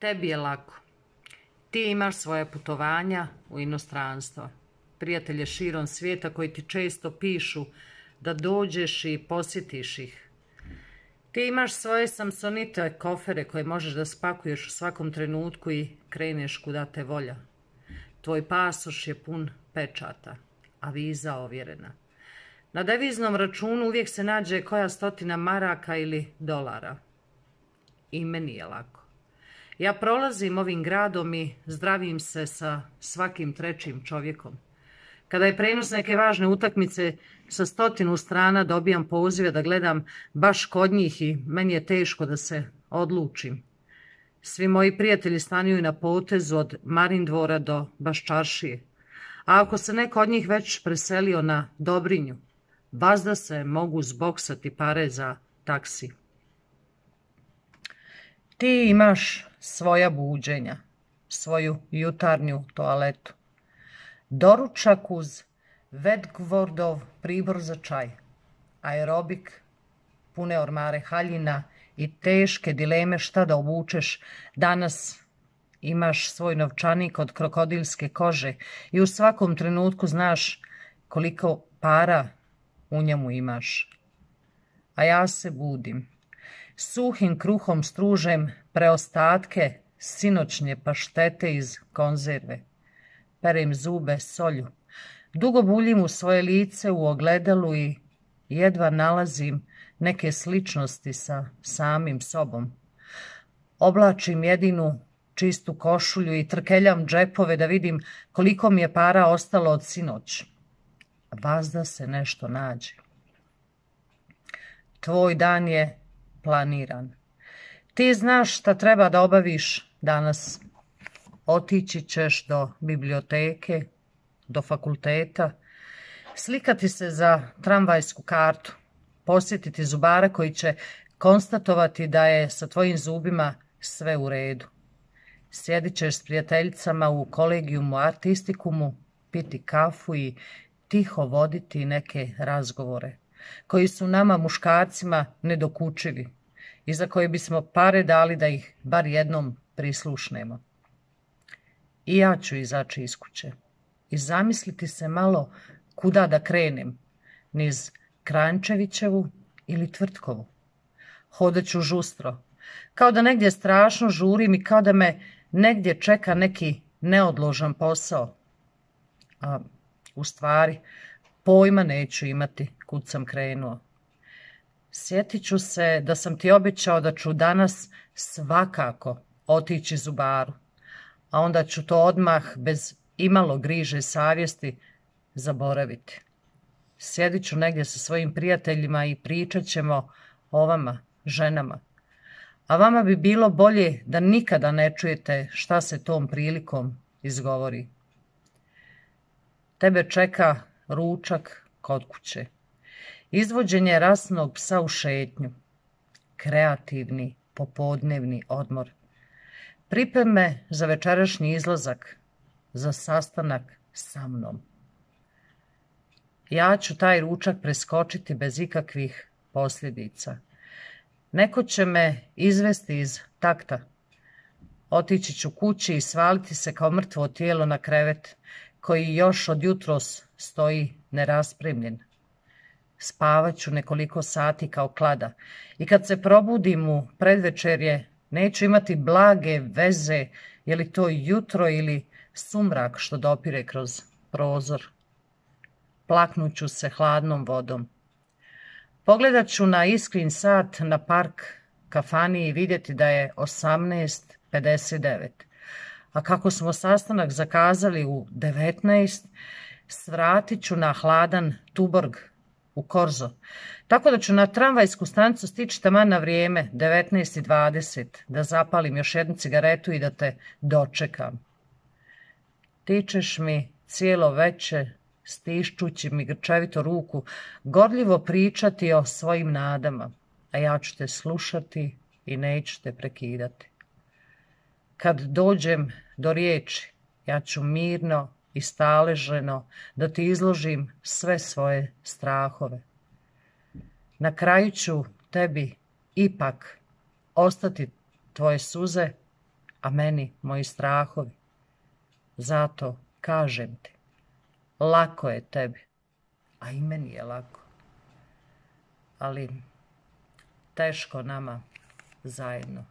Tebi je lako. Ti imaš svoje putovanja u inostranstvo. Prijatelje širom svijeta koji ti često pišu da dođeš i posjetiš ih. Ti imaš svoje Samsonite kofere koje možeš da spakuješ u svakom trenutku i kreneš kuda te volja. Tvoj pasoš je pun pečata, a viza ovjerena. Na deviznom računu uvijek se nađe koja stotina maraka ili dolara. I meni je lako. Ja prolazim ovim gradom i zdravim se sa svakim trećim čovjekom. Kada je prenos neke važne utakmice, sa 100 strana dobijam pozive da gledam baš kod njih i meni je teško da se odlučim. Svi moji prijatelji stanuju na potezu od Marindvora do Baščaršije. A ako se neko od njih već preselio na Dobrinju, vazda se mogu zboksati pare za taksi. Ti imaš svoja buđenja, svoju jutarnju toaletu. Doručak uz Vedgvordov pribor za čaj, aerobik, pune ormare haljina i teške dileme šta da obučeš. Danas imaš svoj novčanik od krokodilske kože i u svakom trenutku znaš koliko para u njemu imaš. A ja se budim. Suhim kruhom stružem preostatke sinoćnje paštete iz konzerve. Perem zube solju. Dugo buljim u svoje lice u ogledalu i jedva nalazim neke sličnosti sa samim sobom. Oblačim jedinu čistu košulju i trkeljam džepove da vidim koliko mi je para ostalo od sinoć. Vazda se nešto nađe. Tvoj dan je planiran. Ti znaš šta treba da obaviš danas. Otići ćeš do biblioteke, do fakulteta, slikati se za tramvajsku kartu, posjetiti zubara koji će konstatovati da je sa tvojim zubima sve u redu. Sjedit ćeš s prijateljicama u kolegijumu artistikumu, piti kafu i tiho voditi neke razgovore, koji su nama muškarcima nedokučivi i za koje bismo pare dali da ih bar jednom prislušnemo. I ja ću izaći iz kuće i zamisliti se malo kuda da krenem, niz Kranjčevićevu ili Tvrtkovu. Hodat ću žustro, kao da negdje strašno žurim i kao da me negdje čeka neki neodložan posao. A u stvari pojma neću imati kud sam krenuo. Sjetit ću se da sam ti obećao da ću danas svakako otići zubaru, a onda ću to odmah bez imalo griže savjesti zaboraviti. Sjedit ću negdje sa svojim prijateljima i pričat ćemo o vama, ženama. A vama bi bilo bolje da nikada ne čujete šta se tom prilikom izgovori. Tebe čeka ručak kod kuće, izvođenje rasnog psa u šetnju, kreativni popodnevni odmor, pripreme za večerašnji izlazak, za sastanak sa mnom. Ja ću taj ručak preskočiti bez ikakvih posljedica. Neko će me izvesti iz takta. Otići ću kući i svaliti se kao mrtvo tijelo na krevet, koji još od jutros stoji neraspremljen. Spavat ću nekoliko sati kao klada i kad se probudim u predvečerje, neću imati blage veze je li to jutro ili sumrak što dopire kroz prozor. Plaknut ću se hladnom vodom. Pogledat ću na iskrin sat na park kafani i vidjeti da je 18:59. A kako smo sastanak zakazali u 19, svratit ću na hladan Tuborg u Korzo. Tako da ću na tramvajsku stanicu stići taman na vrijeme 19:20 da zapalim još jednu cigaretu i da te dočekam. Ti ćeš mi cijelo večer, stišćući mi grčevito ruku, gorljivo pričati o svojim nadama, a ja ću te slušati i neću te prekidati. Kad dođem do riječi, ja ću mirno i staleženo da ti izložim sve svoje strahove. Na kraju ću tebi ipak ostati tvoje suze, a meni moji strahovi. Zato kažem ti, lako je tebi, a i meni je lako. Ali teško nama zajedno.